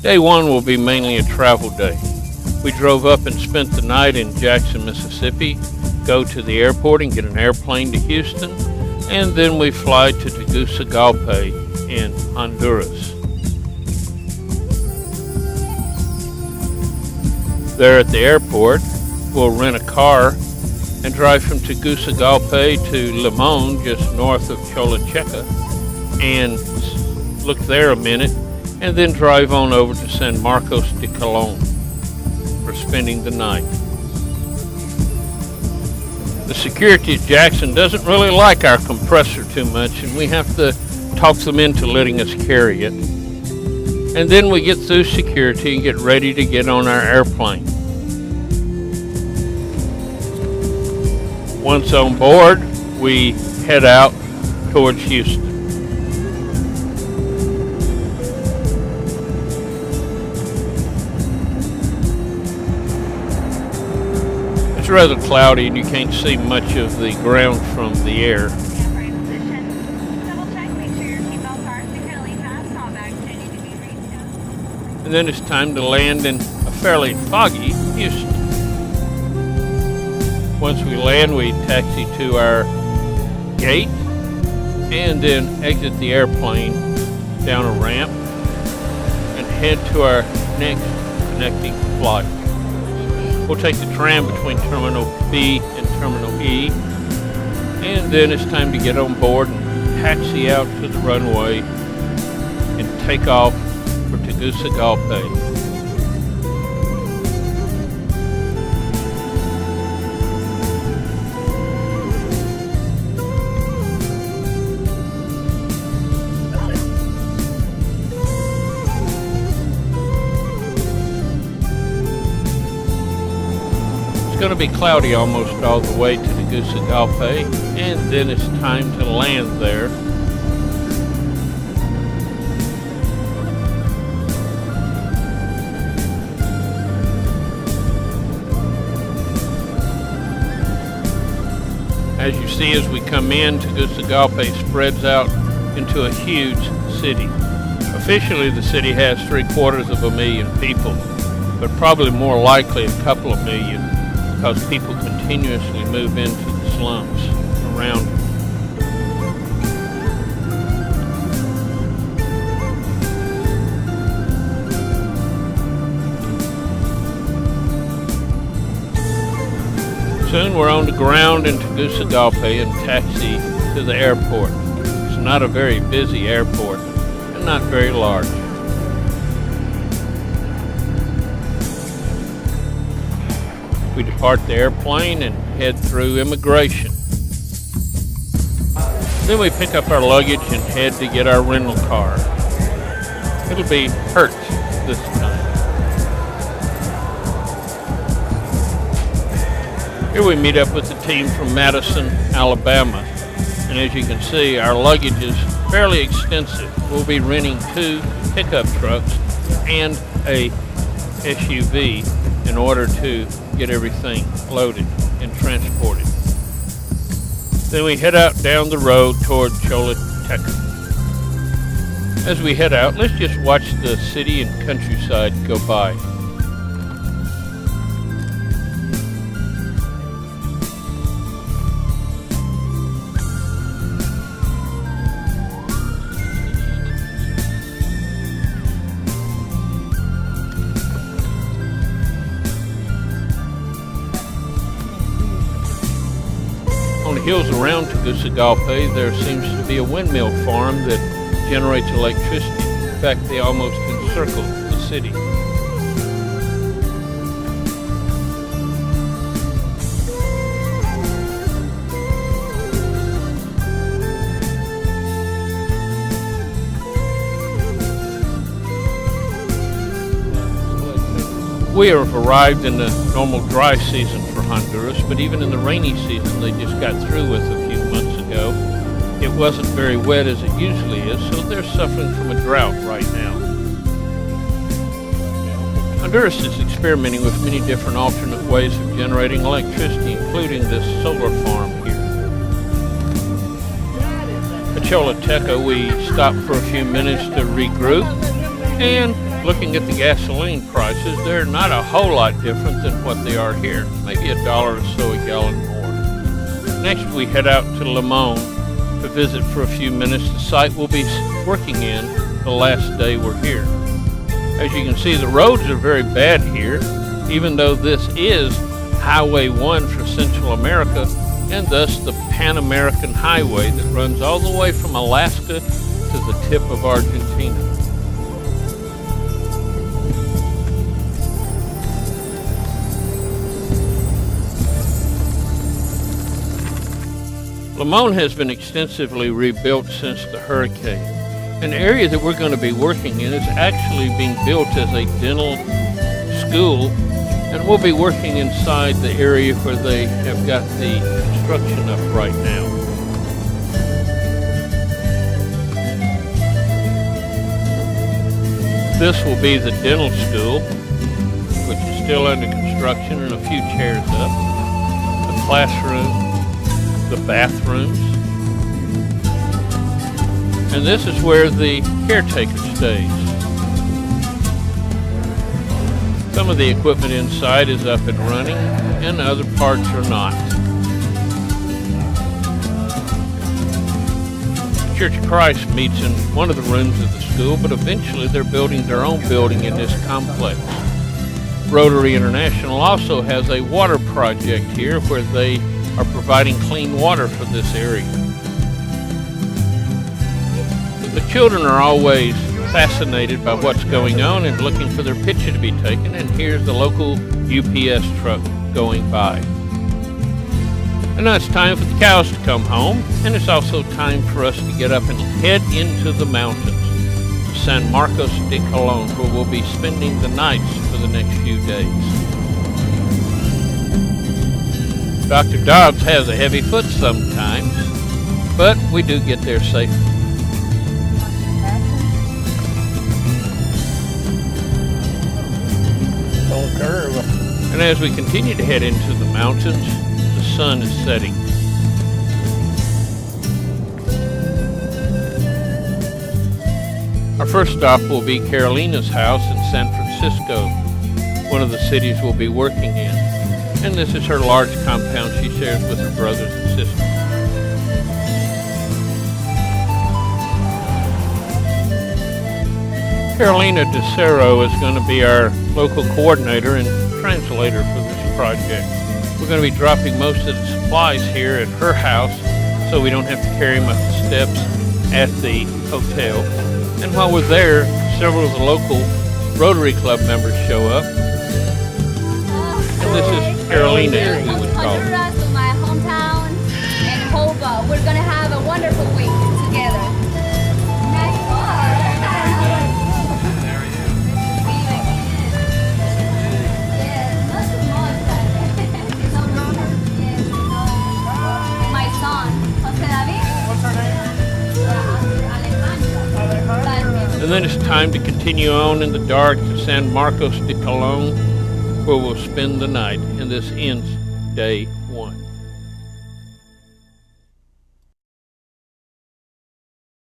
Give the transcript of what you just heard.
Day one will be mainly a travel day. We drove up and spent the night in Jackson, Mississippi, go to the airport and get an airplane to Houston, and then we fly to Tegucigalpa in Honduras. There at the airport, we'll rent a car and drive from Tegucigalpa to Limon, just north of Choluteca, and look there a minute, and then drive on over to San Marcos de Colón for spending the night. The security at Jackson doesn't really like our compressor too much, and we have to talk them into letting us carry it. And then we get through security and get ready to get on our airplane. Once on board, we head out towards Houston. It's rather cloudy and you can't see much of the ground from the air. And then it's time to land in a fairly foggy Houston. Once we land, we taxi to our gate and then exit the airplane down a ramp and head to our next connecting flight. We'll take the tram between Terminal B and Terminal E, and then it's time to get on board and taxi out to the runway and take off for Tegucigalpa. It's going to be cloudy almost all the way to Tegucigalpa, and then it's time to land there. As you see, as we come in, Tegucigalpa spreads out into a huge city. Officially, the city has 750,000 people, but probably more likely a couple of million, because people continuously move into the slums around. Soon we're on the ground in Tegucigalpa and taxi to the airport. It's not a very busy airport and not very large. We depart the airplane and head through immigration. Then we pick up our luggage and head to get our rental car. It'll be Hertz this time. Here we meet up with the team from Madison, Alabama. And as you can see, our luggage is fairly extensive. We'll be renting 2 pickup trucks and a SUV in order to get everything loaded and transported. Then we head out down the road toward Choluteca. As we head out, let's just watch the city and countryside go by. On the hills around Tegucigalpa, there seems to be a windmill farm that generates electricity. In fact, they almost encircle the city. We have arrived in the normal dry season for Honduras, but even in the rainy season they just got through with a few months ago, it wasn't very wet as it usually is, so they're suffering from a drought right now. Honduras is experimenting with many different alternate ways of generating electricity, including this solar farm here. At Choluteca, we stopped for a few minutes to regroup and Looking at the gasoline prices, they're not a whole lot different than what they are here, maybe $1 or so a gallon more. Next, we head out to Limon to visit for a few minutes the site we'll be working in the last day we're here. As you can see, the roads are very bad here, even though this is Highway 1 for Central America, and thus the Pan-American Highway that runs all the way from Alaska to the tip of Argentina. Limon has been extensively rebuilt since the hurricane. An area that we're going to be working in is actually being built as a dental school, and we'll be working inside the area where they have got the construction up right now. This will be the dental school, which is still under construction and a few chairs up, the classroom, the bathrooms, and this is where the caretaker stays. Some of the equipment inside is up and running, and other parts are not. The Church of Christ meets in one of the rooms of the school, but eventually they're building their own building in this complex. Rotary International also has a water project here where they are providing clean water for this area. The children are always fascinated by what's going on and looking for their picture to be taken, and here's the local UPS truck going by. And now it's time for the cows to come home, and it's also time for us to get up and head into the mountains, to San Marcos de Colon, where we'll be spending the nights for the next few days. Dr. Dobbs has a heavy foot sometimes, but we do get there safely. And as we continue to head into the mountains, the sun is setting. Our first stop will be Carolina's house in San Francisco, one of the cities we'll be working in. And this is her large compound she shares with her brothers and sisters. Carolina DeCero is going to be our local coordinator and translator for this project. We're going to be dropping most of the supplies here at her house so we don't have to carry them up the steps at the hotel. And while we're there, several of the local Rotary Club members show up. And this is Carolina, as we would call her. Honduras, to my hometown, and hope we're going to have a wonderful week together. Nice one. My son, Jose David. What's her name? And then it's time to continue on in the dark to San Marcos de Colon, where we'll spend the night, and this ends day